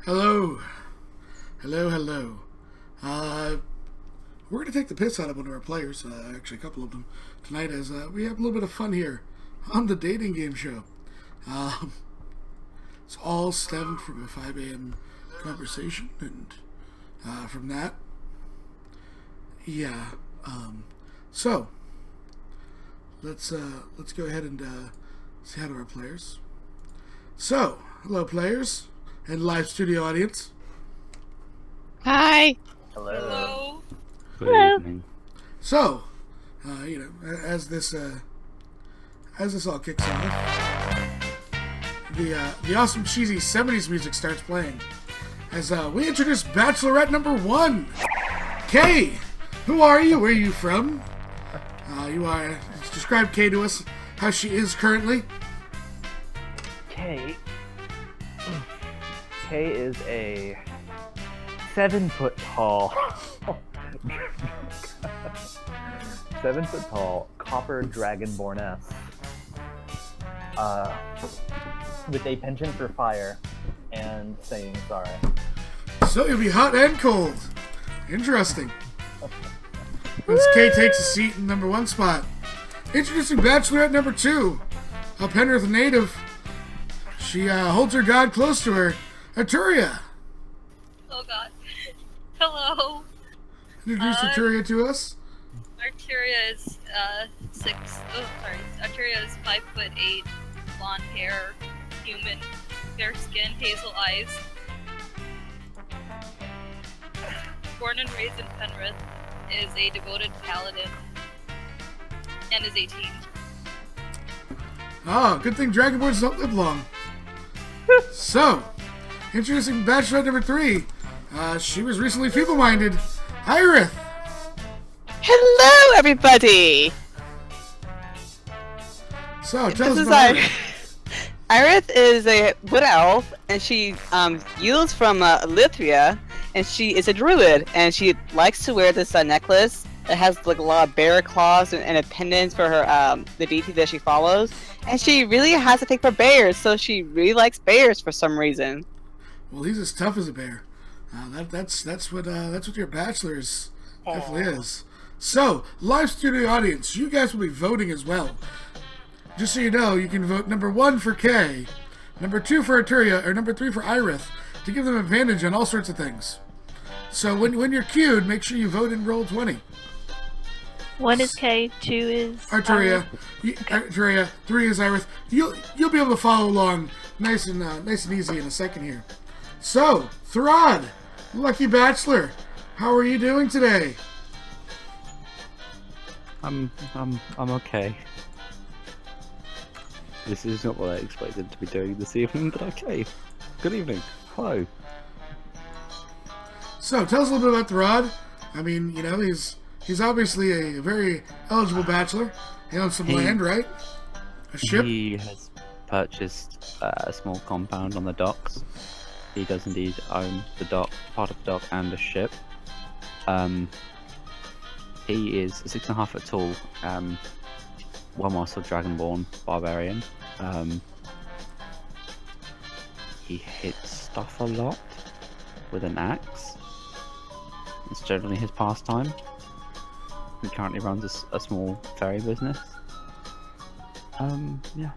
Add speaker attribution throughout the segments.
Speaker 1: Hello. Hello, hello. We're going to take the piss out of one of our players, actually a couple of them, tonight as we have a little bit of fun here on the dating game show. It's all stemmed from a 5 a.m. conversation, and from that, yeah. So, let's go ahead and say hi to our players. So, hello players and live studio audience.
Speaker 2: Hi.
Speaker 3: Hello.
Speaker 4: Good evening.
Speaker 1: So, as this all kicks off, the awesome cheesy 70s music starts playing as we introduce Bachelorette number 1, Kay. Who are you? Where are you from? Describe Kay to us, how she is currently.
Speaker 3: Kay is a 7-foot tall, 7-foot tall copper dragonborness, with a penchant for fire and saying sorry.
Speaker 1: So you'll be hot and cold. Interesting. As Kay takes a seat in number 1 spot. Introducing Bachelorette number 2, a Penrith native. She holds her god close to her, Arturia.
Speaker 5: Oh god. Hello.
Speaker 1: Introduce Arturia to us.
Speaker 5: Arturia is Arturia is 5'8", blonde hair, human, fair skin, hazel eyes. Born and raised in Penrith, is a devoted paladin, and is 18.
Speaker 1: Ah, good thing Dragonborns don't live long. So, introducing Bachelorette number 3. She was recently feeble-minded, Irith.
Speaker 2: Hello, everybody.
Speaker 1: So, tell us
Speaker 2: This is
Speaker 1: about Irith.
Speaker 2: Irith is a wood elf, and she yields from Lithria, and she is a druid, and she likes to wear this necklace that has like a lot of bear claws and a pendant for her the deity that she follows, and she really has a thing for bears, so she really likes bears for some reason.
Speaker 1: Well, he's as tough as a bear. That's what your bachelor's definitely is. So, live studio audience, you guys will be voting as well. Just so you know, you can vote number 1 for Kay, number 2 for Arturia, or number 3 for Irith to give them advantage on all sorts of things. So when you're queued, make sure you vote in roll 20.
Speaker 6: 1 is Kay, 2 is
Speaker 1: Arturia, Arturia, 3 is Irith. You'll be able to follow along nice and easy in a second here. So, Thraad, Lucky Bachelor, how are you doing today?
Speaker 4: I'm okay. This is not what I expected to be doing this evening, but okay. Good evening. Hello.
Speaker 1: So, tell us a little bit about Thraad. I mean, he's obviously a very eligible bachelor. He owns some land, right? A ship?
Speaker 4: He has purchased a small compound on the docks. He does indeed own the dock, part of the dock, and a ship. He is 6.5 foot tall, 1 master dragonborn barbarian. He hits stuff a lot with an axe. It's generally his pastime. He currently runs a small ferry business. Yeah,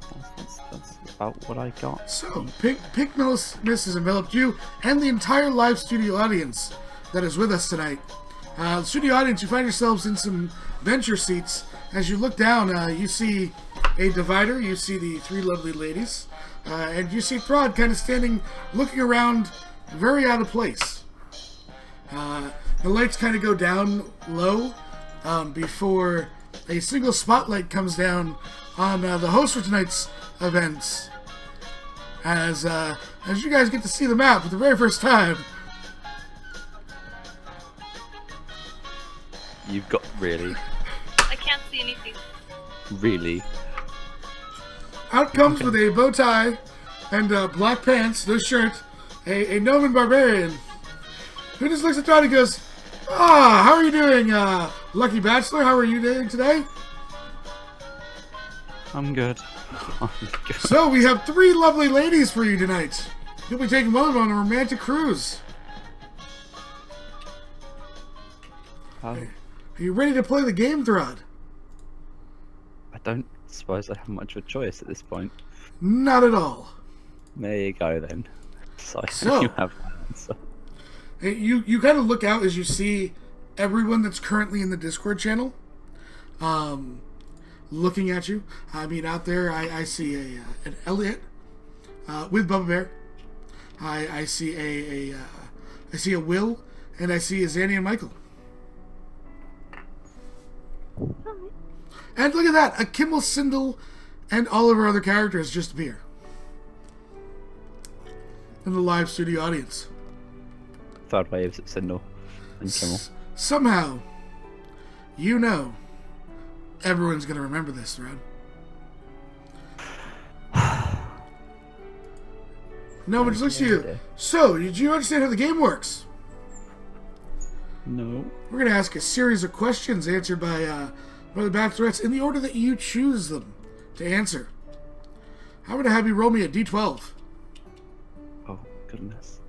Speaker 4: that's about what I got.
Speaker 1: So, pink mist has enveloped you and the entire live studio audience that is with us tonight. Studio audience, you find yourselves in some venture seats. As you look down, you see a divider, you see the 3 lovely ladies, and you see Thraad kind of standing, looking around, very out of place. The lights kind of go down low before a single spotlight comes down on the host for tonight's events. As you guys get to see the map for the very first time.
Speaker 4: You've got really,
Speaker 5: I can't see anything.
Speaker 4: really.
Speaker 1: Out comes with a bow tie and black pants, no shirt, a Gnomon barbarian who just looks at Thraad and goes, how are you doing, Lucky Bachelor? How are you doing today?
Speaker 4: I'm good.
Speaker 1: So we have 3 lovely ladies for you tonight. You'll be taking one of them on a romantic cruise.
Speaker 4: Oh,
Speaker 1: Are you ready to play the game, Thraad?
Speaker 4: I don't suppose I have much of a choice at this point.
Speaker 1: Not at all.
Speaker 4: There you go then. So,
Speaker 1: So-
Speaker 4: you have my answer.
Speaker 1: Hey, you kind of look out as you see everyone that's currently in the Discord channel looking at you. I mean, out there, I see an Elliot with Bubba Bear. I see I see a Will, and I see a Zanny and Michael. And look at that, a Kimmel Sindel and all of our other characters just appear in the live studio audience.
Speaker 4: Third waves at Sindel and Kimmel.
Speaker 1: Somehow, you know, everyone's gonna remember this, Thread. No one just looks at you. So, did you understand how the game works?
Speaker 4: No.
Speaker 1: We're gonna ask a series of questions answered by the bachelorettes in the order that you choose them to answer. I'm gonna have you roll me a d12.
Speaker 4: Oh, goodness.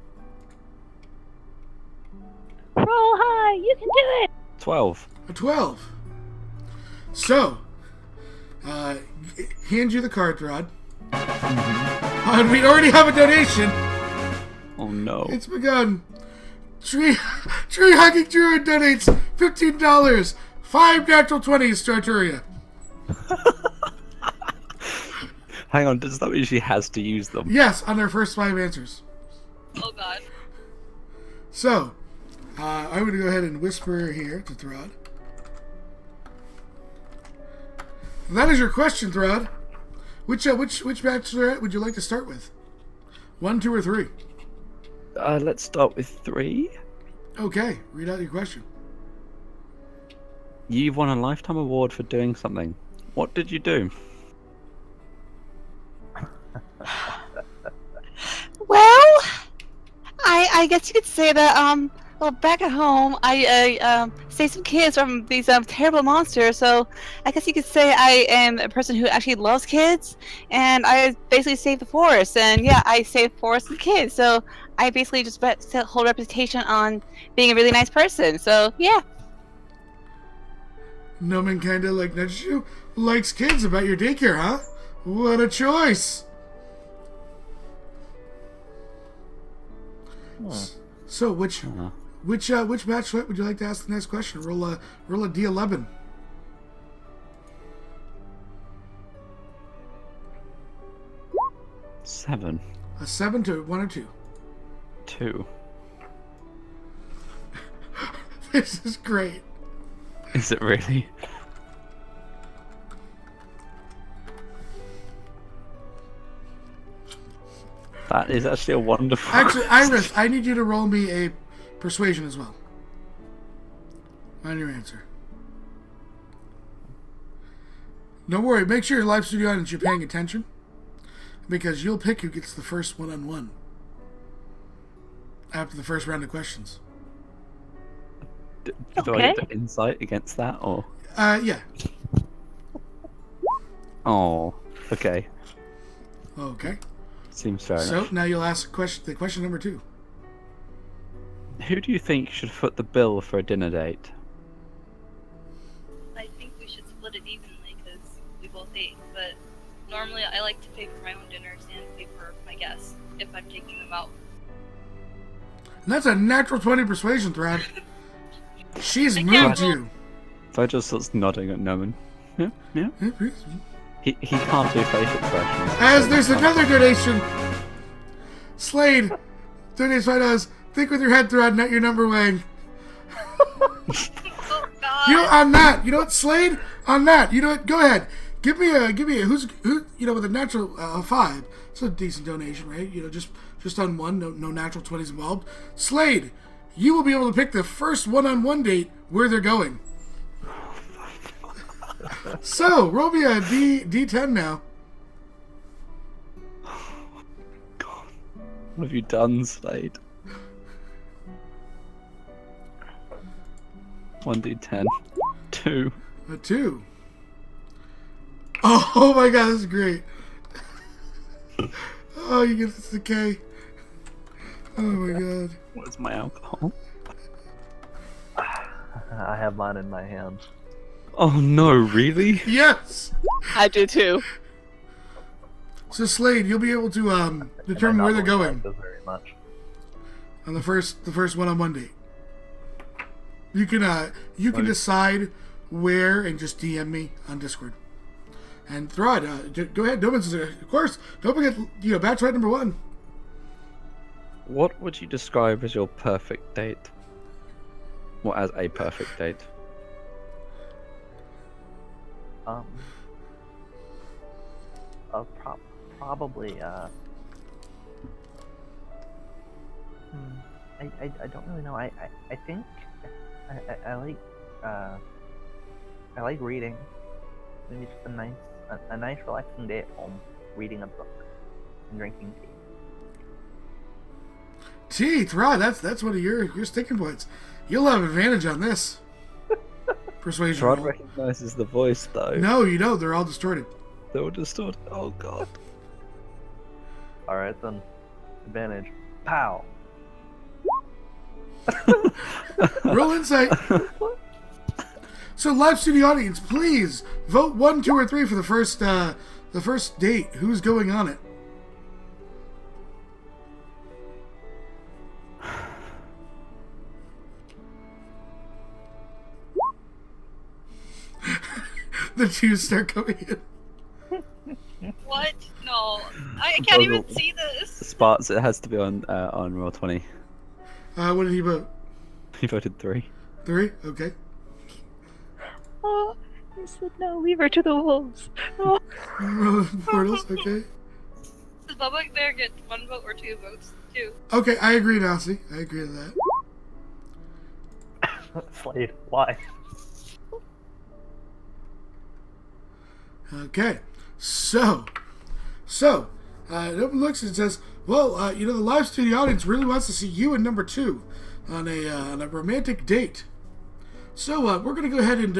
Speaker 6: Roll high! You can do it!
Speaker 4: 12.
Speaker 1: A 12. So, hand you the card, Rod. And we already have a donation.
Speaker 4: Oh no.
Speaker 1: It's begun. Tree Hugging Druid donates $15. 5 natural 20s to Arturia.
Speaker 4: Hang on, does that mean she has to use them?
Speaker 1: Yes, on their first 5 answers.
Speaker 5: Oh god.
Speaker 1: So, I'm going to go ahead and whisper here to Thraad. That is your question, Thraad. Which bachelorette would you like to start with? 1, 2, or 3?
Speaker 4: Let's start with 3.
Speaker 1: Okay, read out your question.
Speaker 4: You won a lifetime award for doing something. What did you do?
Speaker 2: Well, I guess you could say that well, back at home I saved some kids from these terrible monsters. So I guess you could say I am a person who actually loves kids, and I basically saved the forest. And yeah, I saved forest and kids. So I basically just bet the whole reputation on being a really nice person. So yeah.
Speaker 1: Noman kinda like nudges you. Likes kids about your daycare, huh? What a choice! So which bachelorette would you like to ask the next question? Roll a D11.
Speaker 4: Seven.
Speaker 1: A 7 to 1 or 2.
Speaker 4: 2.
Speaker 1: This is great.
Speaker 4: Is it really? That is actually a wonderful.
Speaker 1: Actually, Iris, I need you to roll me a persuasion as well on your answer. Don't worry, make sure your live studio audience you're paying attention, because you'll pick who gets the first one-on-one after the first round of questions.
Speaker 4: Do I
Speaker 6: Okay.
Speaker 4: get the insight against that, or?
Speaker 1: Yeah.
Speaker 4: Oh, okay.
Speaker 1: Okay.
Speaker 4: Seems fair
Speaker 1: So
Speaker 4: enough.
Speaker 1: now you'll ask the question number 2.
Speaker 4: Who do you think should foot the bill for a dinner date?
Speaker 5: I think we should split it evenly because we both ate. But normally I like to pay for my own dinners and pay for my guests if I'm taking them out.
Speaker 1: And that's a natural 20 persuasion, Thread. She's
Speaker 5: I
Speaker 1: moved
Speaker 5: can't
Speaker 1: you.
Speaker 4: Virgil starts nodding at Noman. Yeah, yeah. He can't do facial expressions.
Speaker 1: As
Speaker 4: so
Speaker 1: there's
Speaker 4: he can't-
Speaker 1: another donation. Slade donates $5. Think with your head, Thread, not your number wang.
Speaker 5: Oh god!
Speaker 1: You know, on that, you know what, Slade? On that, you know what? Go ahead. Give me a who you know with a natural 5. It's a decent donation, right? You know, just on one, no natural 20s involved. Slade, you will be able to pick the first one-on-one date where they're going. So, roll me a D10 now.
Speaker 4: God, what have you done, Slade? 1d10. 2.
Speaker 1: A 2. Oh my god, this is great. Oh, you get this decay. Oh my god.
Speaker 4: Where's my alcohol?
Speaker 3: I have mine in my hand.
Speaker 4: Oh no, really?
Speaker 1: Yes!
Speaker 2: I do too.
Speaker 1: So Slade, you'll be able to
Speaker 3: And
Speaker 1: determine
Speaker 3: I
Speaker 1: where
Speaker 3: not
Speaker 1: they're
Speaker 3: look
Speaker 1: going
Speaker 3: like this very much.
Speaker 1: on the first one-on-one date. You can decide where and just DM me on Discord. And Thraad, go ahead. Domins, of course. Don't forget, batch right number 1.
Speaker 4: What would you describe as your perfect date? What as a perfect date?
Speaker 3: Probably I don't really know. I think I like I like reading. Maybe just a nice relaxing day at home, reading a book and drinking tea.
Speaker 1: Thraad, that's one of your sticking points. You'll have advantage on this. Persuasion
Speaker 4: Thraad
Speaker 1: roll.
Speaker 4: recognizes the voice though.
Speaker 1: No, you don't. They're all distorted.
Speaker 4: They were distorted. Oh god.
Speaker 3: All right then, advantage. Pow.
Speaker 1: Roll insight. So, live studio audience, please vote 1, 2, or 3 for the first date. Who's going on it? The 2s start coming in.
Speaker 5: What? No, I can't even see this.
Speaker 4: Sparks. It has to be on Roll20.
Speaker 1: What did he vote?
Speaker 4: He voted 3.
Speaker 1: 3? Okay.
Speaker 6: Oh, I said no, leave her to the wolves. Oh.
Speaker 1: Rolling portals, okay.
Speaker 5: Does Bubba Bear get 1 vote or 2 votes too?
Speaker 1: Okay, I agree, Nasi. I agree with that.
Speaker 3: Slade, why?
Speaker 1: Okay, so, it looks and says, well, the live studio audience really wants to see you and number 2 on a romantic date. So, we're going to go ahead and,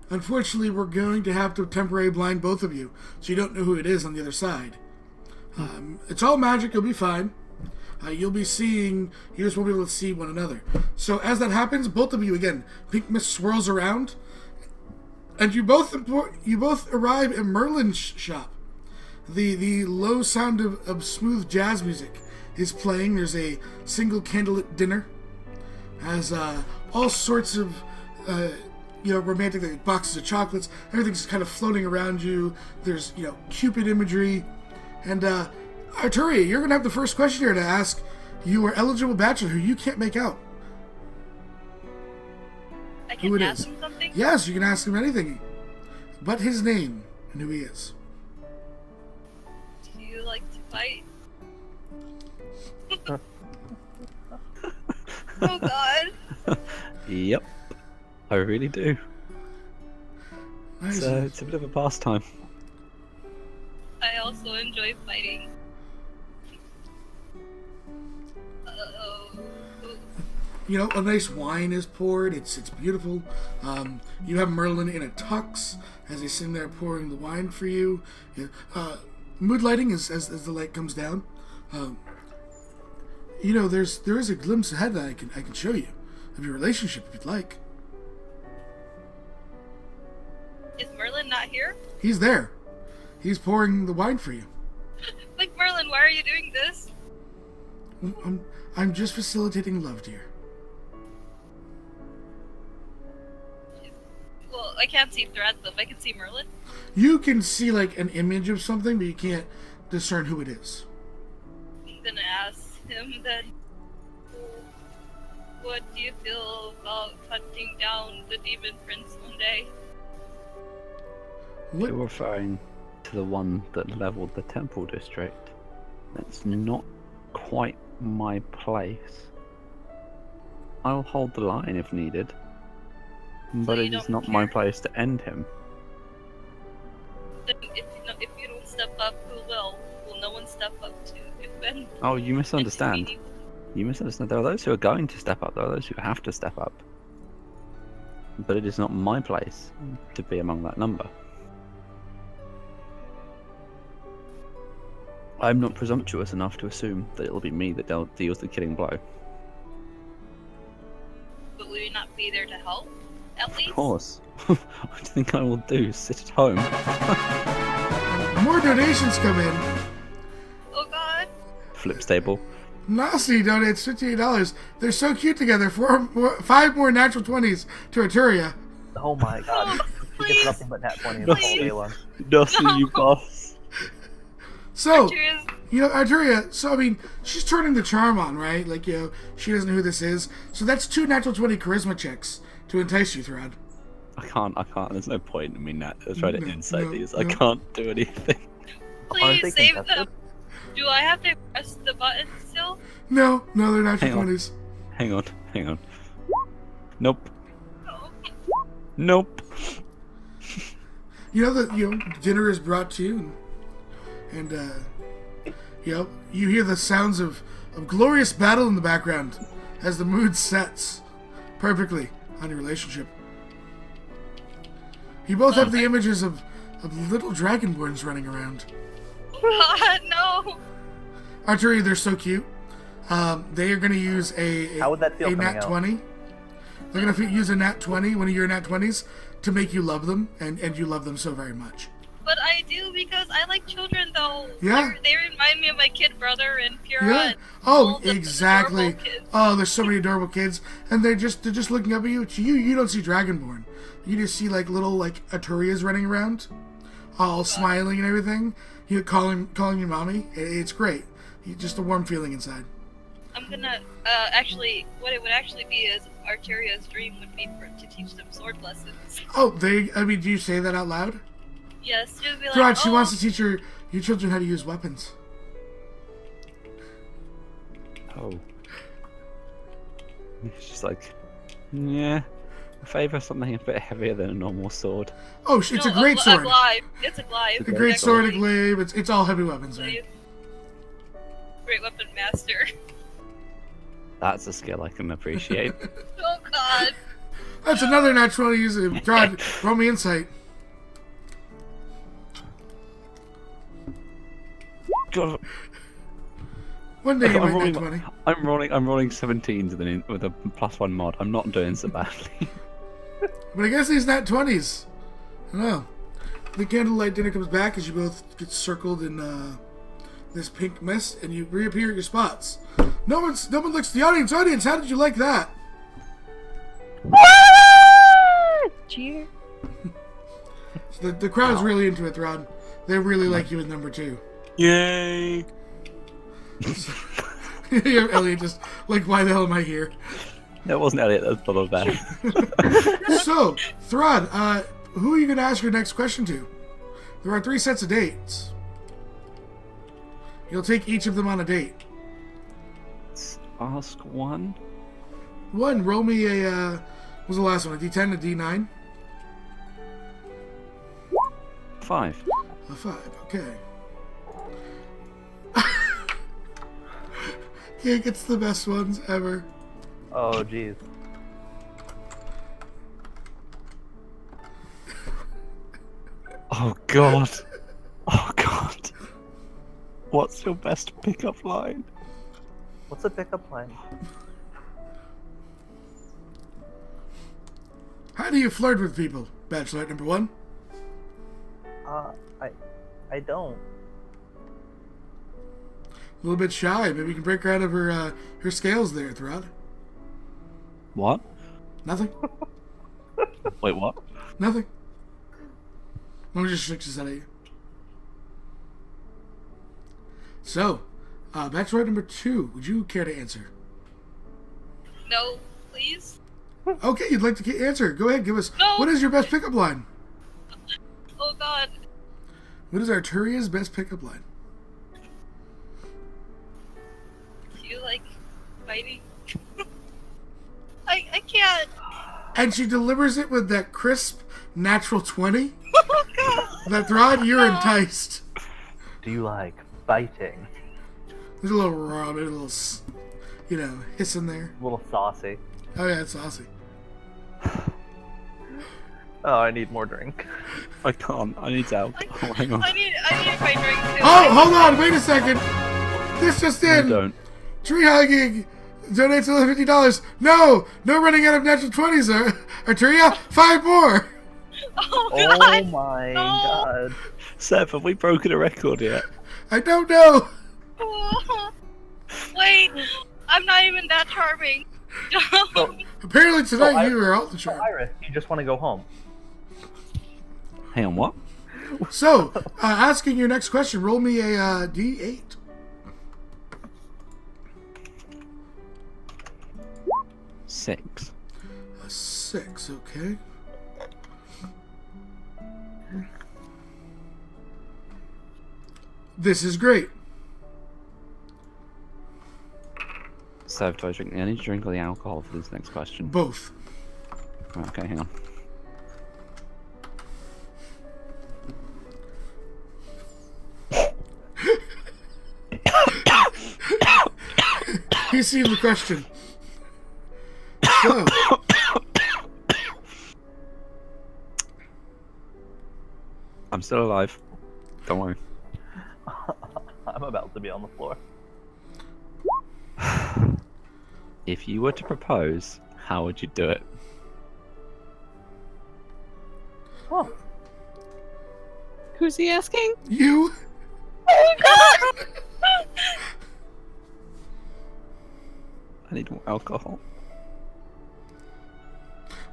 Speaker 1: unfortunately, we're going to have to temporarily blind both of you, so you don't know who it is on the other side. It's all magic, you'll be fine. You'll be seeing, you just won't be able to see one another. So, as that happens, both of you, again, pink mist swirls around, and you both arrive in Merlin's shop. The low sound of smooth jazz music is playing. There's a single candlelit dinner. Has all sorts of romantic, like boxes of chocolates. Everything's kind of floating around you. There's Cupid imagery, and Arturia, you're gonna have the first question here to ask your eligible bachelor who you can't make out.
Speaker 5: I
Speaker 1: Who
Speaker 5: can
Speaker 1: it
Speaker 5: ask
Speaker 1: is.
Speaker 5: him something?
Speaker 1: Yes, you can ask him anything, but his name and who he is.
Speaker 5: Do you like to fight? Oh god.
Speaker 4: Yep. I really do.
Speaker 1: Nice.
Speaker 4: So it's a bit of a pastime.
Speaker 5: I also enjoy fighting.
Speaker 1: A nice wine is poured. It's beautiful. You have Merlin in a tux as he's sitting there pouring the wine for you. Mood lighting as the light comes down. There is a glimpse ahead that I can show you of your relationship if you'd like.
Speaker 5: Is Merlin not here?
Speaker 1: He's there. He's pouring the wine for you.
Speaker 5: Like, Merlin, why are you doing this?
Speaker 1: I'm just facilitating love, dear.
Speaker 5: Well, I can't see Thraad, though. I can see Merlin.
Speaker 1: You can see like an image of something, but you can't discern who it is.
Speaker 5: I'm gonna ask him then. What do you feel about hunting down the demon prince one day?
Speaker 1: What?
Speaker 4: You're referring to the one that leveled the temple district. That's not quite my place. I'll hold the line if needed, but
Speaker 5: you
Speaker 4: it is
Speaker 5: don't
Speaker 4: not my
Speaker 5: care?
Speaker 4: place to end him.
Speaker 5: Then if you don't step up, who will? Will no one step up to defend?
Speaker 4: Oh, you misunderstand.
Speaker 5: Meaning-
Speaker 4: You misunderstand. There are those who are going to step up. There are those who have to step up. But it is not my place to be among that number. I'm not presumptuous enough to assume that it'll be me that deals the killing blow.
Speaker 5: But will you not be there to help? At least?
Speaker 4: Of course. What do you think I will do? Sit at home?
Speaker 1: More donations come in.
Speaker 5: Oh god.
Speaker 4: Flips table.
Speaker 1: Nasty donates $58. They're so cute together. 5 more natural 20s to Arturia.
Speaker 3: Oh my god. She gets
Speaker 5: Please.
Speaker 3: nothing but nat 20
Speaker 4: No.
Speaker 3: all day long.
Speaker 4: Nothing, you boss.
Speaker 1: So,
Speaker 5: Cheers.
Speaker 1: you know, Arturia, so I mean, she's turning the charm on, right? Like, you know, she doesn't know who this is. So that's 2 natural 20 charisma checks to entice you, Thraad.
Speaker 4: I can't. There's no point in me trying to
Speaker 1: No,
Speaker 4: insight
Speaker 1: no,
Speaker 4: these.
Speaker 1: no.
Speaker 4: I can't do anything.
Speaker 3: Aren't they
Speaker 5: Please save
Speaker 3: contested?
Speaker 5: them. Do I have to press the button still?
Speaker 1: No, they're natural
Speaker 4: Hang on.
Speaker 1: 20s.
Speaker 4: Hang on. Nope.
Speaker 5: No.
Speaker 4: Nope.
Speaker 1: You know that, you know, dinner is brought to you, and you know, you hear the sounds of glorious battle in the background as the mood sets perfectly on your relationship. You both have the images of little dragonborns running around.
Speaker 5: God, no.
Speaker 1: Arturia, they're so cute. They are going to use a
Speaker 3: How would that feel
Speaker 1: a
Speaker 3: coming
Speaker 1: nat
Speaker 3: out?
Speaker 1: 20. They're going to use a nat 20, one of your nat 20s, to make you love them, and you love them so very much.
Speaker 5: But I do because I like children, though.
Speaker 1: Yeah.
Speaker 5: They remind me of my kid brother and Pura.
Speaker 1: Yeah.
Speaker 5: And
Speaker 1: Oh,
Speaker 5: all the
Speaker 1: exactly.
Speaker 5: adorable kids.
Speaker 1: Oh, there's so many adorable kids, and they're just looking up at you. You don't see Dragonborn. You just see like little like Arturias running around, all smiling and everything. You calling you mommy. It's great. Just a warm feeling inside.
Speaker 5: I'm gonna actually, what it would actually be is Arteria's dream would be to teach them sword lessons.
Speaker 1: Oh, I mean, do you say that out loud?
Speaker 5: Yes, she would be like,
Speaker 1: Thraad, she
Speaker 5: oh,
Speaker 1: wants to teach your children how to use weapons.
Speaker 4: Oh. She's like, yeah. I favour something a bit heavier than a normal sword.
Speaker 1: Oh, it's
Speaker 5: no,
Speaker 1: a great sword.
Speaker 5: A glaive. It's a glaive.
Speaker 1: A great sword, a
Speaker 5: actually.
Speaker 1: glaive. It's all heavy weapons, right?
Speaker 5: Glaive. Great weapon master.
Speaker 4: That's a skill I can appreciate.
Speaker 5: Oh god.
Speaker 1: That's another natural use. Thraad, roll me insight.
Speaker 4: God,
Speaker 1: One day you
Speaker 4: I'm
Speaker 1: might
Speaker 4: rolling,
Speaker 1: nat 20.
Speaker 4: I'm rolling 17s with a +1 mod. I'm not doing so badly.
Speaker 1: But I guess these nat 20s. I don't know. The candlelight dinner comes back as you both get circled in this pink mist, and you reappear at your spots. No one looks at the audience. Audience, how did you like that?
Speaker 6: Cheer.
Speaker 1: So the crowd's really into it, Thraad. They really like you as number 2.
Speaker 4: Yay!
Speaker 1: Yeah, Elliot just like, why the hell am I here?
Speaker 4: That wasn't Elliot, that was bad.
Speaker 1: So, Thraad, who are you going to ask your next question to? There are 3 sets of dates. You'll take each of them on a date.
Speaker 4: Ask one.
Speaker 1: One, roll me a, what was the last one? A D10, a D9?
Speaker 4: 5.
Speaker 1: A 5, okay. It gets the best ones ever.
Speaker 3: Oh, jeez.
Speaker 4: Oh god. Oh god. What's your best pickup line?
Speaker 3: What's the pickup line?
Speaker 1: How do you flirt with people, Bachelorette number 1?
Speaker 3: I don't.
Speaker 1: A little bit shy. Maybe you can break her out of her scales there, Thraad.
Speaker 4: What?
Speaker 1: Nothing?
Speaker 4: Wait, what?
Speaker 1: Nothing. Let me just shake his head at you. So, Bachelorette number 2, would you care to answer?
Speaker 5: No, please.
Speaker 1: Okay, you'd like to answer. Go ahead, give us.
Speaker 5: No.
Speaker 1: What is your best pickup line?
Speaker 5: Oh god.
Speaker 1: What is Arturia's best pickup line?
Speaker 5: Do you like fighting? I can't.
Speaker 1: And she delivers it with that crisp, natural 20.
Speaker 5: Oh god.
Speaker 1: That Thraad, you're enticed.
Speaker 3: Do you like fighting?
Speaker 1: There's a little raw, there's a little, hiss in there.
Speaker 3: A little saucy.
Speaker 1: Oh yeah, it's saucy.
Speaker 3: Oh, I need more drink.
Speaker 4: I can't. I need help. Oh, hang on.
Speaker 5: I need my drink too.
Speaker 1: Oh, hold on, wait a second. This just
Speaker 4: No,
Speaker 1: in.
Speaker 4: don't.
Speaker 1: Tree hugging donates another $50. No running out of natural 20s, Arturia. 5 more.
Speaker 5: Oh
Speaker 3: Oh
Speaker 5: god!
Speaker 3: my
Speaker 5: No.
Speaker 3: god.
Speaker 4: Seth, have we broken a record yet?
Speaker 1: I don't know.
Speaker 5: Wait, I'm not even that charming.
Speaker 3: So,
Speaker 1: Apparently tonight
Speaker 3: I-
Speaker 1: you are out the
Speaker 3: so
Speaker 1: chart.
Speaker 3: Iris, you just want to go home.
Speaker 4: Hang on, what?
Speaker 1: So, asking your next question, roll me a D8.
Speaker 4: 6.
Speaker 1: A 6, okay. This is great.
Speaker 4: Seth, do I drink? I need to drink all the alcohol for this next question.
Speaker 1: Both.
Speaker 4: Okay, hang on.
Speaker 1: He's seen the question. So,
Speaker 4: I'm still alive. Don't worry.
Speaker 3: I'm about to be on the floor.
Speaker 4: If you were to propose, how would you do it?
Speaker 3: Oh,
Speaker 2: Who's he asking?
Speaker 1: you.
Speaker 5: Oh god!
Speaker 4: I need more alcohol.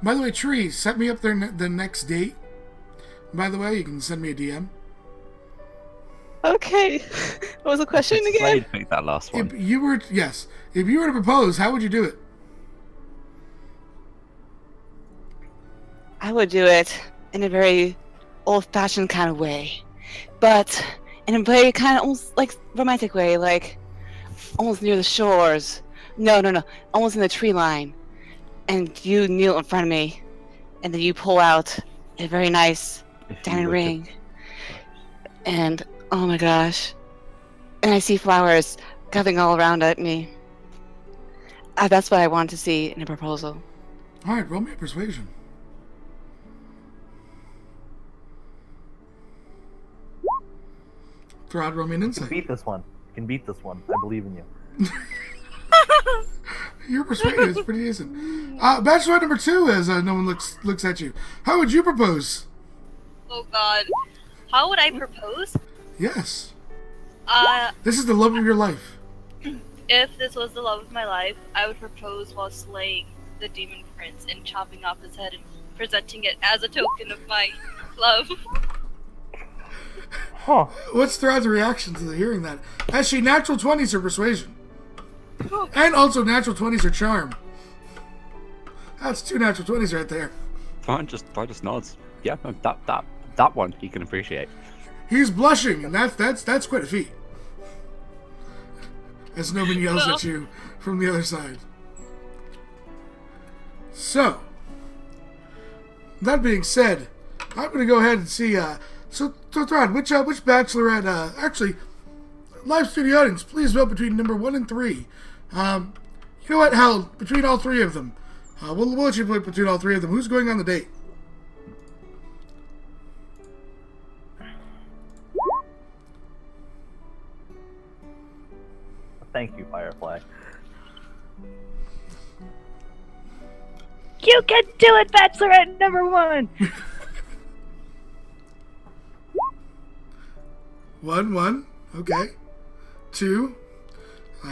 Speaker 1: By the way, Tree, set me up there the next date. By the way, you can send me a DM.
Speaker 2: Okay. What was the question again?
Speaker 4: Slade picked that last one.
Speaker 1: If you were to propose, how would you do it?
Speaker 2: I would do it in a very old-fashioned kind of way, but in a very kind of almost like romantic way, like almost near the shores. No, almost in the tree line. And you kneel in front of me, and then you pull out a very nice
Speaker 4: If you
Speaker 2: diamond
Speaker 4: were to-
Speaker 2: ring. And oh my gosh, and I see flowers coming all around at me. That's what I want to see in a proposal.
Speaker 1: All right, roll me a persuasion. Thraad, roll me an
Speaker 3: you
Speaker 1: insight.
Speaker 3: can beat this one. You can beat this one. I believe in you.
Speaker 1: Your persuasion is pretty decent. Bachelor number 2, as no one looks at you. How would you propose?
Speaker 5: Oh god. How would I propose?
Speaker 1: Yes,
Speaker 5: Uh,
Speaker 1: this is the love of your life.
Speaker 5: if this was the love of my life, I would propose while slaying the demon prince and chopping off his head and presenting it as a token of my love.
Speaker 3: Huh.
Speaker 1: What's Thraad's reaction to hearing that? As she natural 20s her persuasion, and also natural 20s her charm. That's 2 natural 20s right there.
Speaker 4: Fine, just nods. Yeah, no, that one he can appreciate.
Speaker 1: He's blushing, and that's quite a feat. As nobody yells at you from the other side. So, that being said, I'm going to go ahead and see. So Thraad, which bachelorette? Actually, live studio audience, please vote between number 1 and 3. You know what? Hell, between all 3 of them, we'll let you vote between all 3 of them. Who's going on the date?
Speaker 3: Thank you, Firefly.
Speaker 6: You can do it, Bachelorette number 1!
Speaker 1: 1. Okay. 2.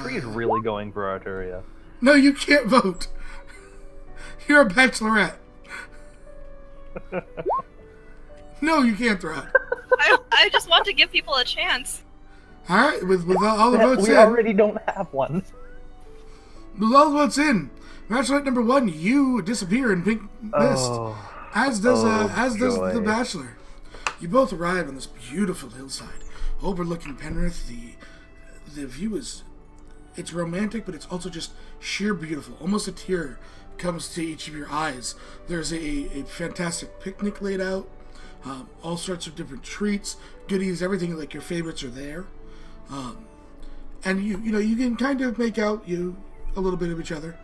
Speaker 3: Tree is really going for Arturia.
Speaker 1: No, you can't vote. You're a bachelorette. No, you can't, Thraad.
Speaker 5: I just want to give people a chance.
Speaker 1: All right, with all the votes
Speaker 3: We
Speaker 1: in,
Speaker 3: already don't have one.
Speaker 1: with all the votes in, bachelorette number 1, you disappear in pink mist, as does
Speaker 3: joy.
Speaker 1: the bachelor. You both arrive on this beautiful hillside, overlooking Penrith. The view it's romantic, but it's also just sheer beautiful. Almost a tear comes to each of your eyes. There's a fantastic picnic laid out, all sorts of different treats, goodies, everything like your favorites are there. And you can kind of make out a little bit of each other.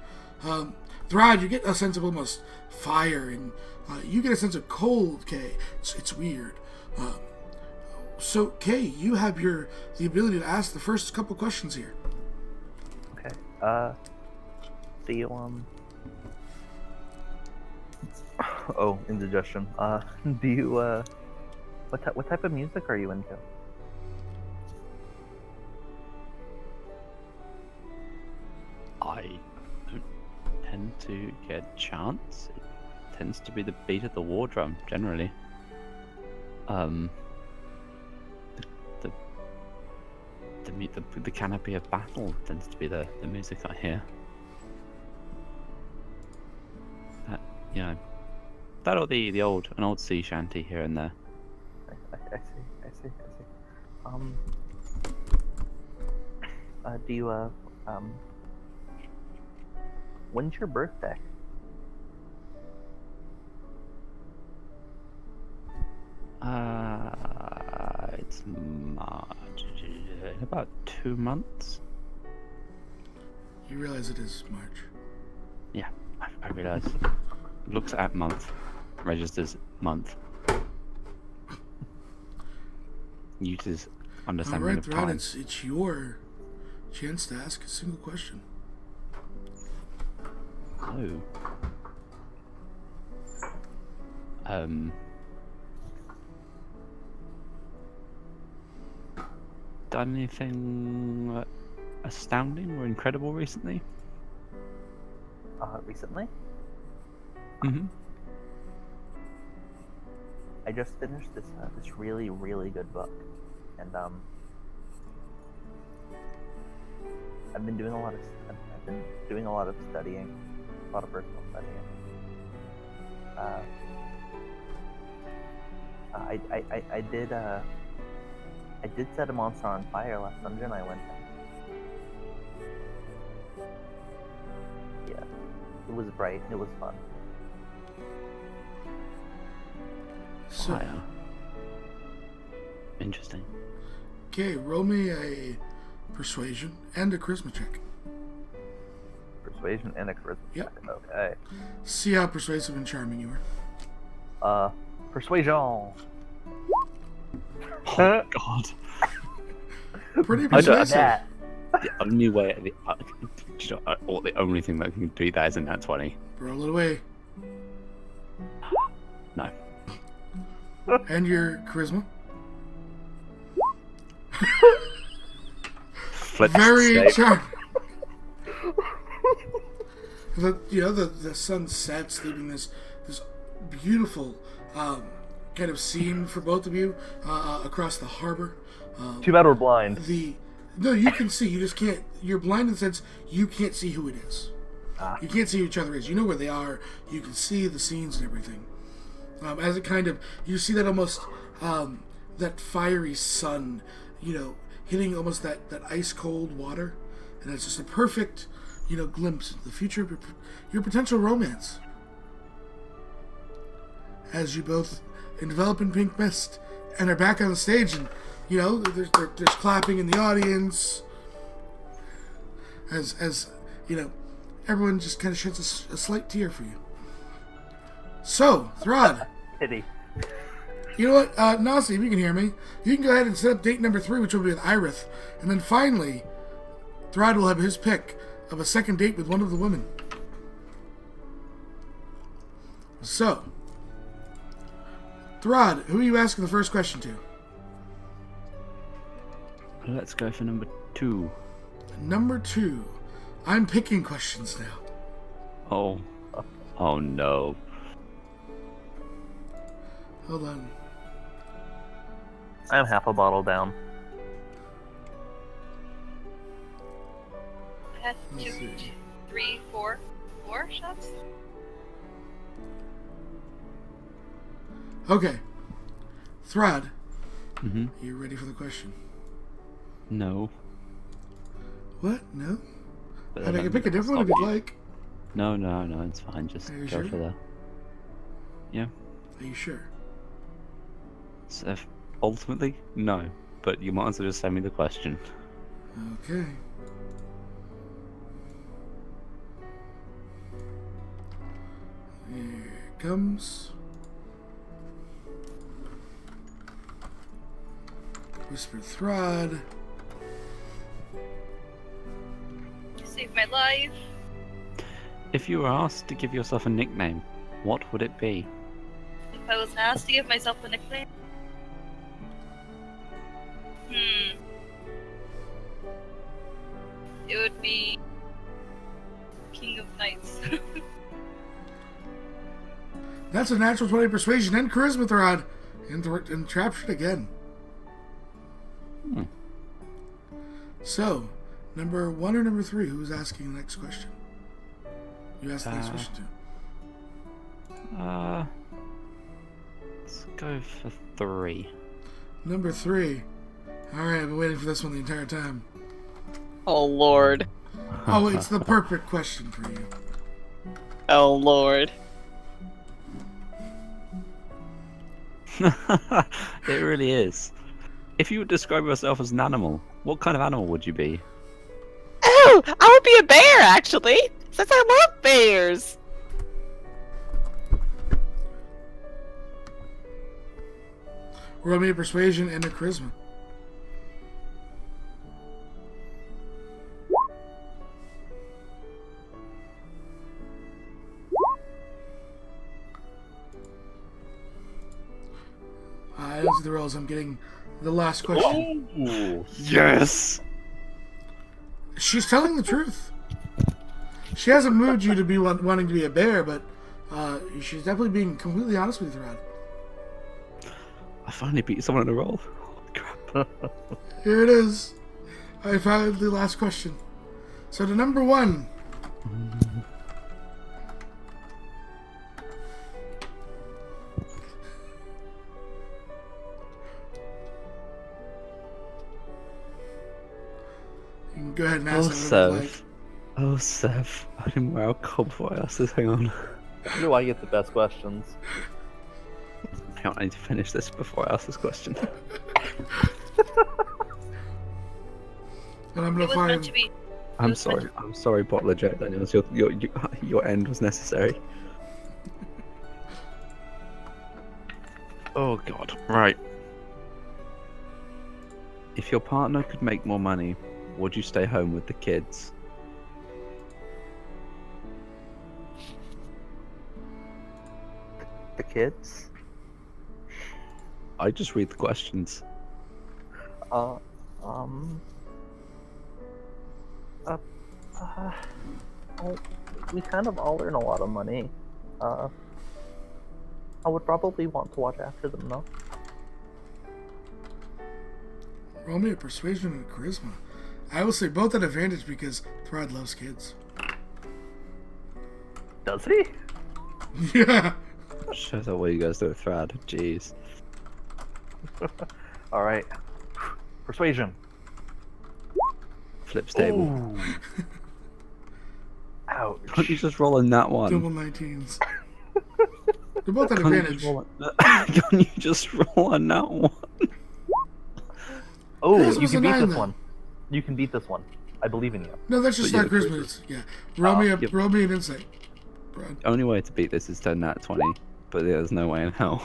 Speaker 1: Thraad, you get a sense of almost fire and You get a sense of cold, Kay. It's weird. So, Kay, you have the ability to ask the first couple questions here.
Speaker 3: Okay. Do you Oh, indigestion. Do you what type of music are you into?
Speaker 4: I don't tend to get chants. It tends to be the beat of the war drum, generally. The canopy of battle tends to be the music I hear. That, you know, that or an old sea shanty here and there.
Speaker 3: I see. Do you when's your birthday?
Speaker 4: It's March. In about 2 months.
Speaker 1: You realize it is March.
Speaker 4: Yeah, I realize. Looks at month, registers month. Uses understanding
Speaker 1: Alright,
Speaker 4: of
Speaker 1: Thraad,
Speaker 4: time.
Speaker 1: it's your chance to ask a single question.
Speaker 4: Oh. Done anything astounding or incredible recently?
Speaker 3: Recently?
Speaker 4: Mm-hmm.
Speaker 3: I just finished this really good book, and I've been doing a lot of studying, a lot of personal studying. I did set a monster on fire last dungeon I went in. Yeah, it was bright. It was fun.
Speaker 1: So,
Speaker 4: Fire. Interesting.
Speaker 1: okay, roll me a persuasion and a charisma check.
Speaker 3: Persuasion and a charisma.
Speaker 1: Yep.
Speaker 3: check. Okay.
Speaker 1: See how persuasive and charming you are.
Speaker 3: Persuasion.
Speaker 4: Oh God.
Speaker 1: Pretty
Speaker 4: I don't-
Speaker 1: persuasive.
Speaker 3: That.
Speaker 4: The only way, the only thing that can do that is a nat 20.
Speaker 1: Roll it away.
Speaker 4: No.
Speaker 1: And your charisma.
Speaker 4: Flip
Speaker 1: Very
Speaker 4: save.
Speaker 1: charming. The sun sets, leaving this beautiful kind of scene for both of you across the harbor.
Speaker 3: Too bad we're blind.
Speaker 1: No, you can see. You just can't. You're blind in the sense you can't see who it is. You can't see who each other is. You know where they are. You can see the scenes and everything. As it kind of, you see that almost that fiery sun, hitting almost that ice cold water, and it's just a perfect, glimpse into the future of your potential romance. As you both envelop in pink mist and are back on the stage, and there's clapping in the audience, as everyone just kind of sheds a slight tear for you. So, Thraad,
Speaker 3: Pity.
Speaker 1: you know what, Nasi, if you can hear me, you can go ahead and set up date number 3, which will be with Irith, and then finally, Thraad will have his pick of a second date with one of the women. So, Thraad, who are you asking the first question to?
Speaker 4: Let's go for number 2.
Speaker 1: Number 2. I'm picking questions now.
Speaker 4: Oh no.
Speaker 1: Hold on.
Speaker 3: I'm half a bottle down.
Speaker 5: I had
Speaker 1: Let's see.
Speaker 5: 4 shots.
Speaker 1: Okay. Thraad,
Speaker 4: Mm-hmm.
Speaker 1: you ready for the question?
Speaker 4: No.
Speaker 1: What? No?
Speaker 4: But
Speaker 1: And I can
Speaker 4: don't
Speaker 1: pick a different one if
Speaker 4: stop
Speaker 1: you'd
Speaker 4: you.
Speaker 1: like.
Speaker 4: No, it's fine. Just
Speaker 1: Are
Speaker 4: go
Speaker 1: you sure?
Speaker 4: for the. Yeah.
Speaker 1: Are you sure?
Speaker 4: So ultimately, no. But you might as well just send me the question.
Speaker 1: Okay. Here it comes. Whisper Thraad.
Speaker 5: Save my life.
Speaker 4: If you were asked to give yourself a nickname, what would it be?
Speaker 5: If I was asked to give myself a nickname, it would be King of Knights.
Speaker 1: That's a natural 20 persuasion and charisma, Thraad. And captured again. So, number 1 or number 3, who's asking the next question? You asked the next question too.
Speaker 4: Let's go for 3.
Speaker 1: Number 3. Alright, I've been waiting for this one the entire time.
Speaker 2: Oh lord.
Speaker 1: Oh, it's the perfect question for you.
Speaker 2: Oh lord.
Speaker 4: It really is. If you would describe yourself as an animal, what kind of animal would you be?
Speaker 2: Oh, I would be a bear actually, since I love bears.
Speaker 1: Roll me a persuasion and a charisma. I don't see the rolls. I'm getting the last question.
Speaker 4: Ooh, yes!
Speaker 1: She's telling the truth. She hasn't moved you to be wanting to be a bear, but she's definitely being completely honest with you, Thraad.
Speaker 4: I finally beat someone in a roll. Holy crap.
Speaker 1: Here it is. I found the last question. So to number 1. You can go ahead and ask that whatever you like.
Speaker 4: Oh, Sev. I didn't wear alcohol before I asked this. Hang on.
Speaker 3: How do I get the best questions?
Speaker 4: Hang on, I need to finish this before I ask this question.
Speaker 1: And I'm
Speaker 5: It
Speaker 1: gonna
Speaker 5: was meant
Speaker 1: find.
Speaker 5: to be.
Speaker 4: I'm
Speaker 5: was meant
Speaker 4: sorry. I'm sorry, Bottler Jack Daniels. Your end was necessary. Oh god. Right. If your partner could make more money, would you stay home with the kids?
Speaker 3: The kids?
Speaker 4: I just read the questions.
Speaker 3: Oh, we kind of all earn a lot of money. I would probably want to watch after them, though.
Speaker 1: Roll me a persuasion and a charisma. I will say both at advantage because Thraad loves kids.
Speaker 3: Does he?
Speaker 1: Yeah.
Speaker 4: Shows out what you guys do with Thraad. Jeez.
Speaker 3: Alright. Persuasion.
Speaker 4: Flips table.
Speaker 3: Ooh. Ouch.
Speaker 4: Can't you just roll in that one?
Speaker 1: Double 19s. They're both at
Speaker 4: Can't you
Speaker 1: advantage.
Speaker 4: just roll Can't you just roll on that one?
Speaker 3: Oh,
Speaker 1: This
Speaker 3: you
Speaker 1: was
Speaker 3: can
Speaker 1: a
Speaker 3: beat
Speaker 1: 9
Speaker 3: this
Speaker 1: then.
Speaker 3: one. You can beat this one. I believe in you.
Speaker 1: No, that's just
Speaker 4: But
Speaker 1: not
Speaker 4: yeah,
Speaker 1: charisma. It's, yeah. Roll
Speaker 4: Yep.
Speaker 1: me an insight. Brad.
Speaker 4: The only way to beat this is to nat 20, but there's no way in hell.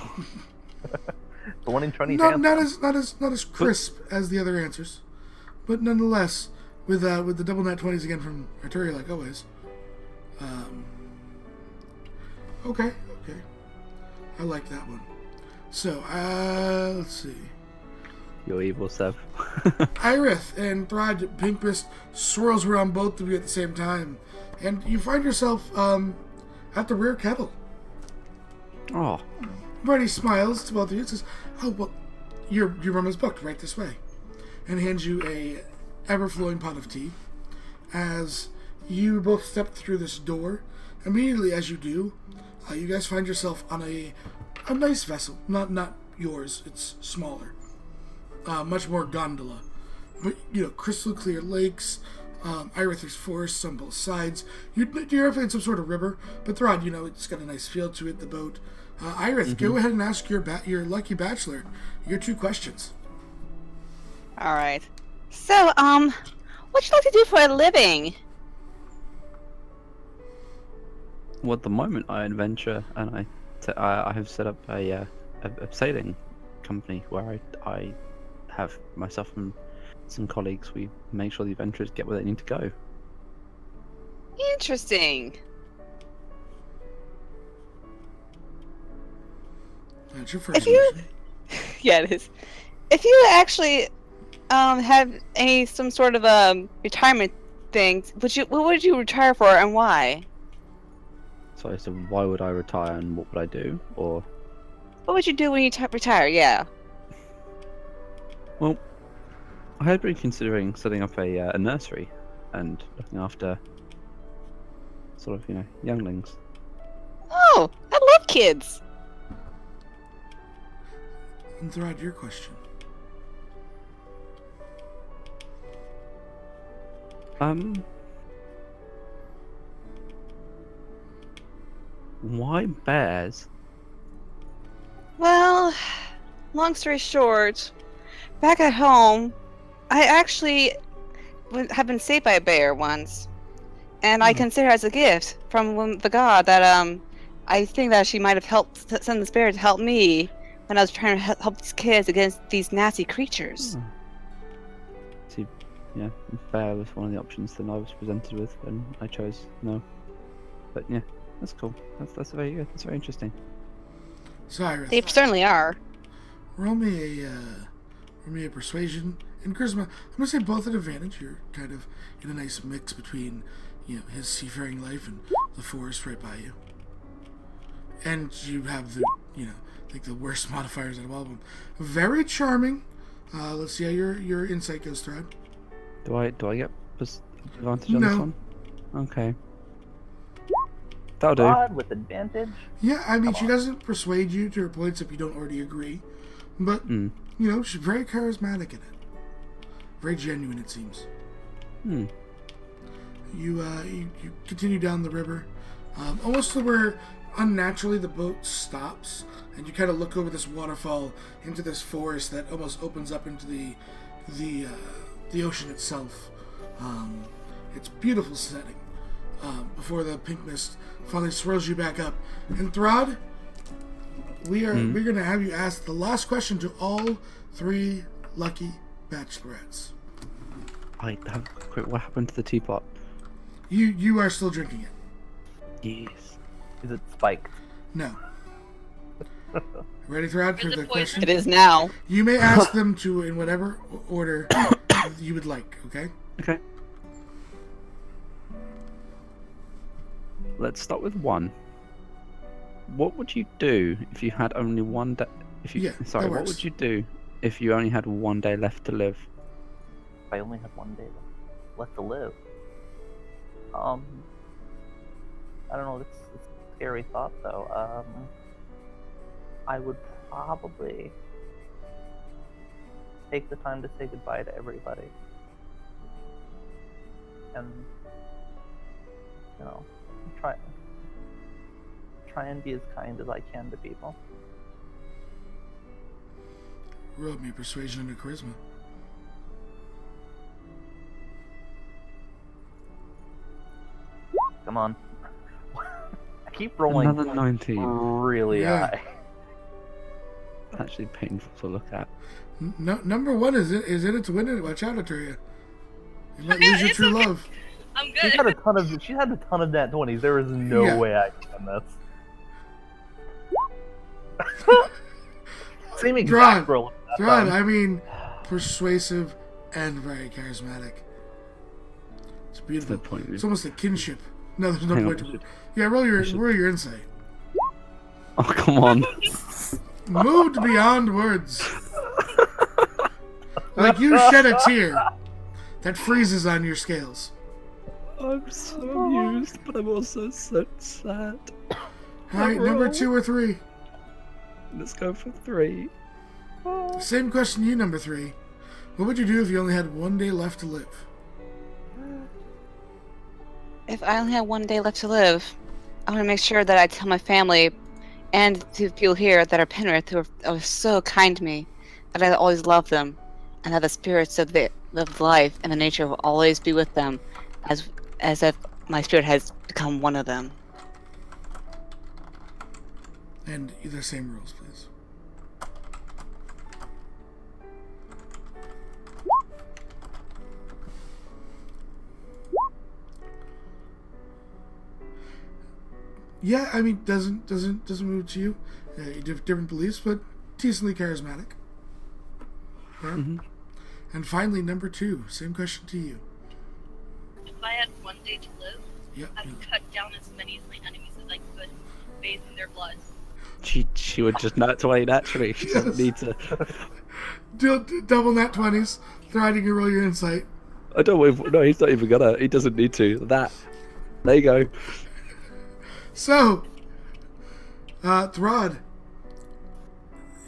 Speaker 3: The one in Trinity
Speaker 1: Not as crisp as the other answers, but nonetheless, with the double nat 20s again from Arturia, like always. Okay. I like that one. So, let's see.
Speaker 4: You're evil, Sev.
Speaker 1: Irith and Thraad Pinkfist swirls around both of you at the same time, and you find yourself at the rear kettle.
Speaker 4: Oh,
Speaker 1: Brady smiles to both of you and says, "Oh well, your room is booked right this way," and hands you a ever-flowing pot of tea. As you both step through this door, immediately as you do, you guys find yourself on a nice vessel. Not yours. It's smaller. Much more gondola. But, crystal clear lakes, Irith's forests on both sides. You're in some sort of river, but Thraad, it's got a nice feel to it, the boat. Irith, go ahead and ask your lucky bachelor your 2 questions.
Speaker 2: All right. So, what you like to do for a living?
Speaker 4: well, at the moment I adventure, and I have set up a sailing company where I have myself and some colleagues, we make sure the adventurers get where they need to go.
Speaker 2: Interesting.
Speaker 1: That's your first
Speaker 2: If you,
Speaker 1: mission.
Speaker 2: yeah, it is. If you actually have some sort of retirement things, what would you retire for and why?
Speaker 4: So why would I retire and what would I do? Or
Speaker 2: What would you do when you retire? Yeah.
Speaker 4: well, I had been considering setting up a nursery and looking after sort of younglings.
Speaker 2: Oh, I love kids.
Speaker 1: And Thraad, your question.
Speaker 4: Why bears?
Speaker 2: Well, long story short, back at home, I actually have been saved by a bear once, and I consider it as a gift from the god that I think that she might have helped send this bear to help me when I was trying to help these kids against these nasty creatures.
Speaker 4: Oh. See, yeah, bear was one of the options that I was presented with, and I chose no. But yeah, that's cool. That's very good. That's very interesting.
Speaker 1: Cyrus,
Speaker 2: They certainly are.
Speaker 1: roll me a persuasion and charisma. I'm gonna say both at advantage. You're kind of in a nice mix between, his seafaring life and the forest right by you. And you have the, like the worst modifiers out of all of them. Very charming. Let's see how your insight goes, Thread.
Speaker 4: Do I get advantage on
Speaker 1: No.
Speaker 4: this one? Okay. That'll do.
Speaker 3: Thraad with advantage.
Speaker 1: Yeah, I mean,
Speaker 3: Come
Speaker 1: she
Speaker 3: on.
Speaker 1: doesn't persuade you to her points if you don't already agree. But, she's very charismatic in it. Very genuine, it seems. You continue down the river, almost to where unnaturally the boat stops, and you kind of look over this waterfall into this forest that almost opens up into the ocean itself. It's beautiful setting. Before the pink mist finally swirls you back up. And Thraad, we're gonna have you ask the last question to all 3 lucky bachelorettes.
Speaker 4: Quick, what happened to the teapot?
Speaker 1: You are still drinking it.
Speaker 4: Yes.
Speaker 3: Is it spiked?
Speaker 1: No. Ready, Thraad, for
Speaker 5: Is it
Speaker 1: the
Speaker 5: poison?
Speaker 1: question?
Speaker 2: It is now.
Speaker 1: You may ask them to in whatever order you would like. Okay.
Speaker 4: Okay. Let's start with 1. What would you do if you had only 1 day?
Speaker 1: Yeah,
Speaker 4: Sorry,
Speaker 1: that
Speaker 4: what
Speaker 1: works.
Speaker 4: would you do if you only had 1 day left to live?
Speaker 3: If I only had 1 day left to live. I don't know. It's a scary thought, though. I would probably take the time to say goodbye to everybody, and try and be as kind as I can to people.
Speaker 1: Roll me persuasion and charisma.
Speaker 3: Come on. I keep rolling
Speaker 4: Another 19.
Speaker 3: really
Speaker 1: Yeah.
Speaker 3: high.
Speaker 4: Actually painful to look at.
Speaker 1: Number 1 is in it to win it. Watch out, Aturia. You might lose your
Speaker 5: It's
Speaker 1: true
Speaker 5: okay.
Speaker 1: love.
Speaker 5: I'm
Speaker 3: She
Speaker 5: good.
Speaker 3: had a ton of nat 20s. There is no
Speaker 1: Yeah.
Speaker 3: way I can win this. Same
Speaker 1: Thraad.
Speaker 3: exact roll.
Speaker 1: Thraad, I mean, persuasive and very charismatic. It's beautiful.
Speaker 4: No point.
Speaker 1: It's almost a kinship. No, there's no
Speaker 4: Hang on,
Speaker 1: point to
Speaker 4: we
Speaker 1: it.
Speaker 4: should-
Speaker 1: Yeah, roll your
Speaker 4: should-
Speaker 1: insight.
Speaker 4: Oh, come on.
Speaker 1: Moved beyond words. Like you shed a tear that freezes on your scales.
Speaker 4: I'm so amused, but I'm also so sad.
Speaker 1: Alright, number 2 or 3.
Speaker 4: Let's go for 3.
Speaker 1: Same question to you, number 3. What would you do if you only had 1 day left to live?
Speaker 2: If I only had 1 day left to live, I want to make sure that I tell my family and to people here that are Penrith who are so kind to me that I always love them and that the spirits of life and the nature will always be with them as if my spirit has become one of them.
Speaker 1: And the same rules, please. Yeah, I mean, doesn't move to you. Different beliefs, but decently charismatic. Yeah.
Speaker 4: Mm-hmm.
Speaker 1: And finally, number 2. Same question to you.
Speaker 5: If I had one day to live,
Speaker 1: Yeah.
Speaker 5: I would cut down as many of my enemies as I could, bathe in their blood.
Speaker 4: She would just nut away naturally. She doesn't need to.
Speaker 1: Double nat 20s. Thraad, you can roll your insight.
Speaker 4: I don't. No, he's not even gonna. He doesn't need to. There you go.
Speaker 1: So, Thraad.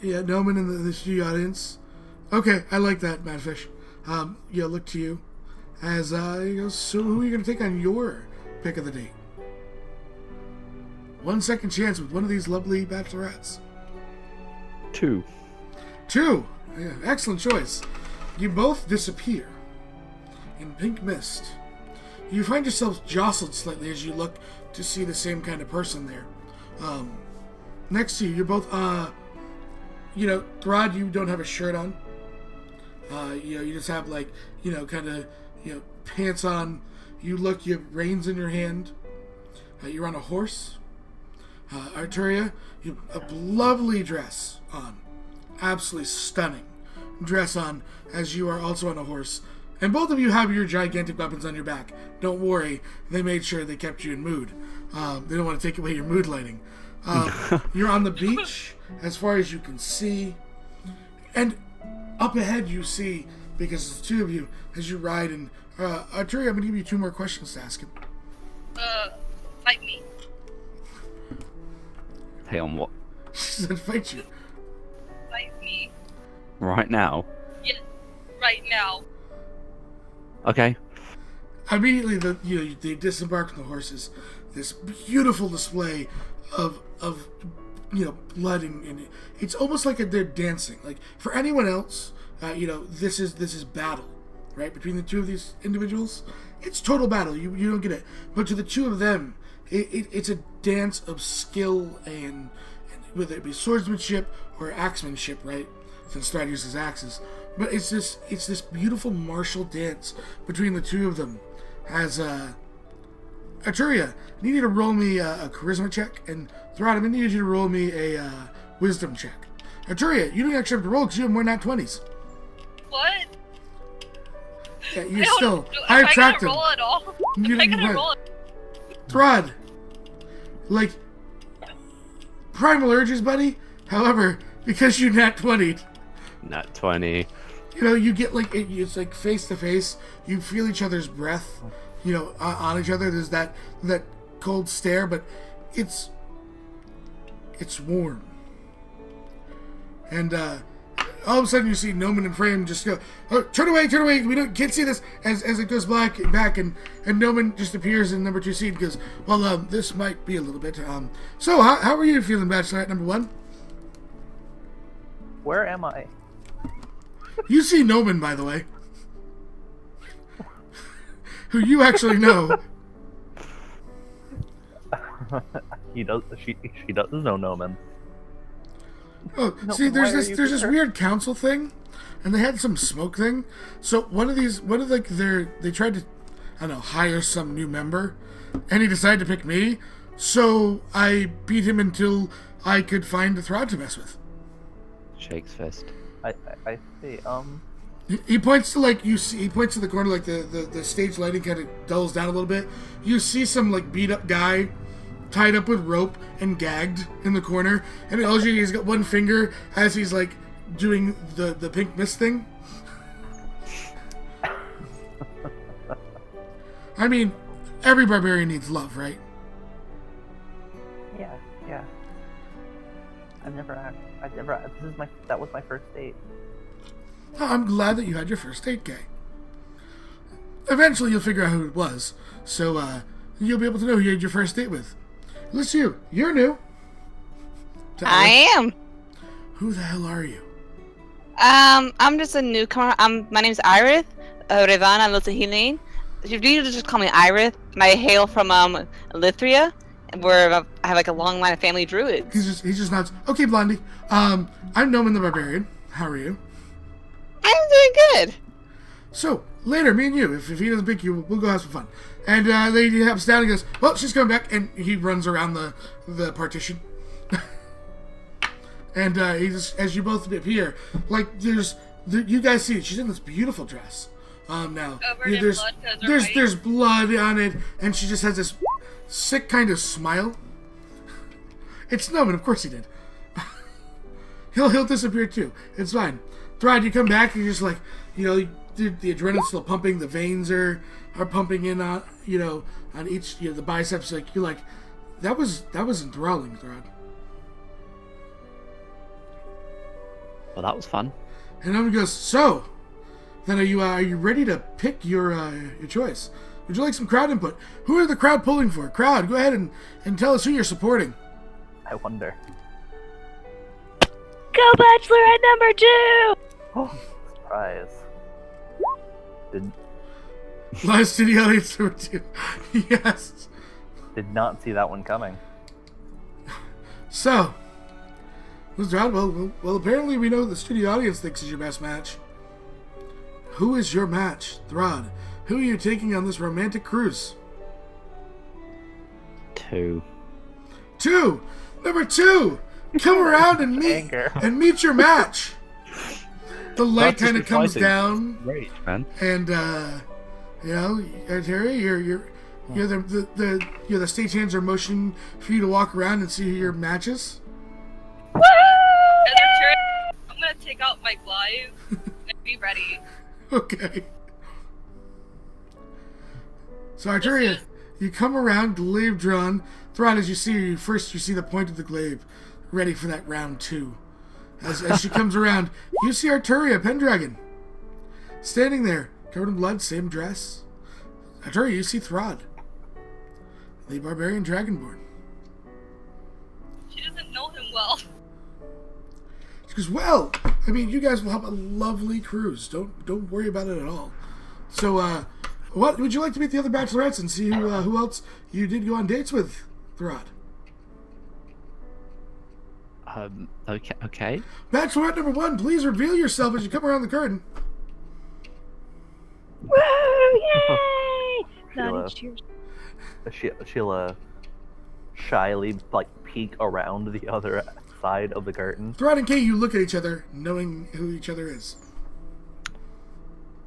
Speaker 1: Yeah, Noman in the studio audience. Okay, I like that, Madfish. Yeah, look to you. As, he goes, so who are you going to take on your pick of the date? 1 second chance with one of these lovely bachelorettes.
Speaker 4: 2.
Speaker 1: 2. Yeah, excellent choice. You both disappear in pink mist. You find yourselves jostled slightly as you look to see the same kind of person there. Next to you, you're both, Thraad, you don't have a shirt on. You just have, kind of, pants on. You have reins in your hand. You're on a horse. Arturia, you have a lovely dress on. Absolutely stunning dress on, as you are also on a horse. And both of you have your gigantic weapons on your back. Don't worry, they made sure they kept you in mood. They don't want to take away your mood lighting. You're on the beach, as far as you can see. And up ahead you see, because it's the 2 of you, as you ride, and Arturia, I'm going to give you 2 more questions to ask him.
Speaker 5: Fight me.
Speaker 4: Hey, on what?
Speaker 1: She said fight you.
Speaker 5: Fight me.
Speaker 4: Right now?
Speaker 5: Yes, right now.
Speaker 4: Okay.
Speaker 1: Immediately, they disembark from the horses. This beautiful display of blood, and it's almost like they're dancing. Like, for anyone else, this is battle, right? Between the 2 of these individuals, it's total battle. You don't get it. But to the 2 of them, it's a dance of skill, and whether it be swordsmanship or axemanship, right? Since Thraad uses axes. But it's this beautiful martial dance between the 2 of them. As Arturia, I need you to roll me a charisma check, and Thraad, I'm gonna need you to roll me a wisdom check. Arturia, you don't actually have to roll because you have more nat 20s.
Speaker 5: What?
Speaker 1: Yeah, you still.
Speaker 5: I
Speaker 1: I've tracked
Speaker 5: gonna
Speaker 1: him.
Speaker 5: roll at all?
Speaker 1: You
Speaker 5: Am I
Speaker 1: didn't
Speaker 5: gonna
Speaker 1: roll.
Speaker 5: roll it?
Speaker 1: Thraad, primal urges, buddy. However, because you nat 20'd,
Speaker 4: Nat 20.
Speaker 1: you get it's like face to face. You feel each other's breath, on each other. There's that cold stare, but it's warm. And all of a sudden, you see Noman and Frame just go, "Oh, turn away! We can't see this." As it goes back, and Noman just appears in number 2 seat and goes, "Well, this might be a little bit. So how are you feeling, Bachelorette number 1?"
Speaker 3: Where am I?
Speaker 1: You see Noman, by the way, who you actually know.
Speaker 3: He does. She does know Noman.
Speaker 1: Oh,
Speaker 3: No,
Speaker 1: see, there's
Speaker 3: why are
Speaker 1: this
Speaker 3: you
Speaker 1: there's this
Speaker 3: here?
Speaker 1: weird council thing, and they had some smoke thing. So they tried to, I don't know, hire some new member, and he decided to pick me. So I beat him until I could find a Thraad to mess with.
Speaker 4: Shakes fist.
Speaker 3: I see.
Speaker 1: He points to he points to the corner, the stage lighting kind of dulls down a little bit. You see some beat up guy tied up with rope and gagged in the corner, and he's got one finger as he's doing the pink mist thing. I mean, every barbarian needs love, right?
Speaker 3: Yeah. That was my first date.
Speaker 1: Oh, I'm glad that you had your first date, Gay. Eventually, you'll figure out who it was, so you'll be able to know who you had your first date with. Listen, you're new.
Speaker 2: I am.
Speaker 1: Who the hell are you?
Speaker 2: I'm just a newcomer. My name's Irith, Revana Lutahilin. You can just call me Irith. I hail from Lithria, where I have a long line of family druids.
Speaker 1: He just nods. Okay, Blondie. I'm Noman the Barbarian. How are you?
Speaker 2: I'm doing good.
Speaker 1: So, later, me and you. If he doesn't pick you, we'll go have some fun. And then he hops down and goes, well, she's coming back. And he runs around the partition. And he just, as you both appear, like, you guys see it. She's in this beautiful dress. Now,
Speaker 5: Covered in blood 'cause her height.
Speaker 1: there's blood on it. And she just has this sick kind of smile. It's Snowman, of course he did. He'll disappear too. It's fine. Thraad, you come back and you're just like, the adrenaline's still pumping, the veins are pumping in on on each the biceps. Like you're like, that was enthralling, Thraad.
Speaker 4: Well, that was fun.
Speaker 1: And Owen goes, so then are you ready to pick your choice? Would you like some crowd input? Who are the crowd pulling for? Crowd, go ahead and tell us who you're supporting.
Speaker 3: I wonder.
Speaker 6: Go Bachelorette number 2!
Speaker 3: Oh, surprise.
Speaker 1: Lies to the audience number 2. Yes.
Speaker 3: Did not see that one coming.
Speaker 1: So, Thraad, well, apparently we know what the studio audience thinks is your best match. Who is your match, Thraad? Who are you taking on this romantic cruise?
Speaker 4: 2.
Speaker 1: 2! Number 2! Come around and meet your match. The light kind of comes down.
Speaker 4: Great, man.
Speaker 1: And Terry, you're the stagehands are motioning for you to walk around and see who your match is.
Speaker 5: As a turn, I'm gonna take out my glaive and be ready.
Speaker 1: Okay. So Arturia, you come around, glaive drawn. Thraad, as you see the point of the glaive, ready for that round 2. As she comes around, you see Arturia, Pendragon, standing there, covered in blood, same dress. Arturia, you see Thraad, the barbarian dragonborn.
Speaker 5: She doesn't know him well.
Speaker 1: She goes, well, I mean, you guys will have a lovely cruise. Don't worry about it at all. So, what would you like to meet the other bachelorettes and see who else you did go on dates with, Thraad?
Speaker 4: Okay.
Speaker 1: Bachelorette number 1, please reveal yourself as you come around the curtain.
Speaker 6: Woo! Yay!
Speaker 3: Sheila.
Speaker 6: Naughty cheers.
Speaker 3: Sheila shyly peek around the other side of the curtain.
Speaker 1: Thraad and Kay, you look at each other, knowing who each other is.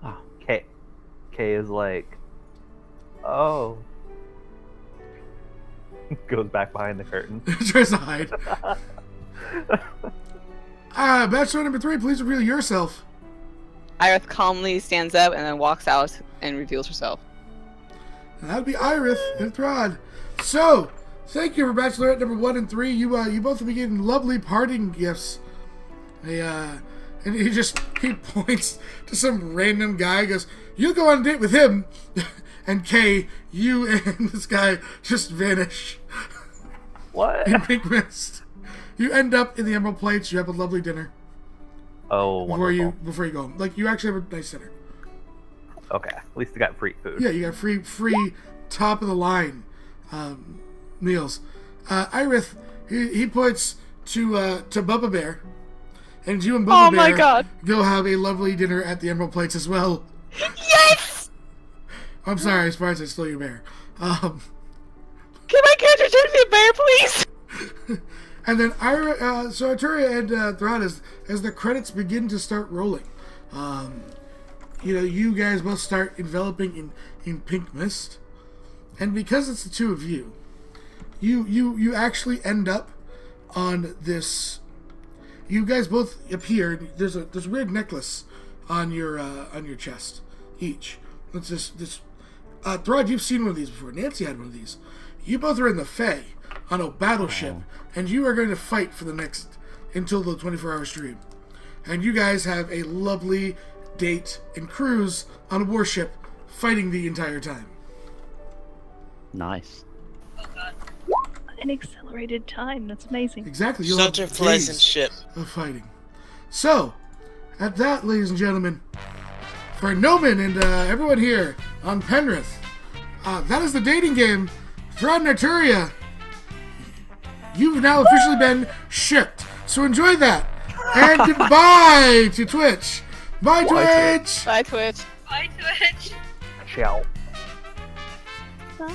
Speaker 4: Ah,
Speaker 3: Kay is like, oh. Goes back behind the curtain.
Speaker 1: Tries to hide. Bachelor number 3, please reveal yourself.
Speaker 2: Iris calmly stands up and then walks out and reveals herself.
Speaker 1: And that'd be Iris and Thraad. So, thank you for Bachelorette number 1 and 3. You both will be getting lovely parting gifts. And he points to some random guy. Goes, "You go on a date with him." And Kay, you and this guy just vanish.
Speaker 3: What?
Speaker 1: In pink mist. You end up in the Emerald Plates. You have a lovely dinner.
Speaker 3: Oh, wonderful.
Speaker 1: Before you go home. Like, you actually have a nice dinner.
Speaker 3: Okay, at least you got free food.
Speaker 1: Yeah, you got free top of the line meals. Irith, he points to Bubba Bear, and you and Bubba Bear
Speaker 2: my God.
Speaker 1: go have a lovely dinner at the Emerald Plates as well.
Speaker 2: Yes!
Speaker 1: I'm sorry, as far as I stole your bear.
Speaker 2: Can my character turn to be a bear, please?
Speaker 1: And then so Arturia and Thraad, as the credits begin to start rolling, you guys both start enveloping in pink mist, and because it's the two of you, you actually end up on this. You guys both appear. There's a weird necklace on your chest each. It's this. Thraad, you've seen one of these before. Nancy had one of these. You both are in the Fae on a battleship, and you are going to fight for the next until the 24-hour stream. And you guys have a lovely date and cruise on a warship, fighting the entire time.
Speaker 4: Nice.
Speaker 5: Oh god.
Speaker 6: An accelerated time. That's amazing.
Speaker 1: Exactly. You'll
Speaker 7: Such a
Speaker 1: have
Speaker 7: pleasant
Speaker 1: days
Speaker 7: ship.
Speaker 1: of fighting. So, at that, ladies and gentlemen, for Noman and everyone here on Penrith, that is the dating game. Thraad and Arturia, you've now officially been shipped. So enjoy that. And goodbye to Twitch. Bye, Twitch.
Speaker 2: Bye, Twitch.
Speaker 5: Bye, Twitch.
Speaker 3: Ciao.
Speaker 6: Bye.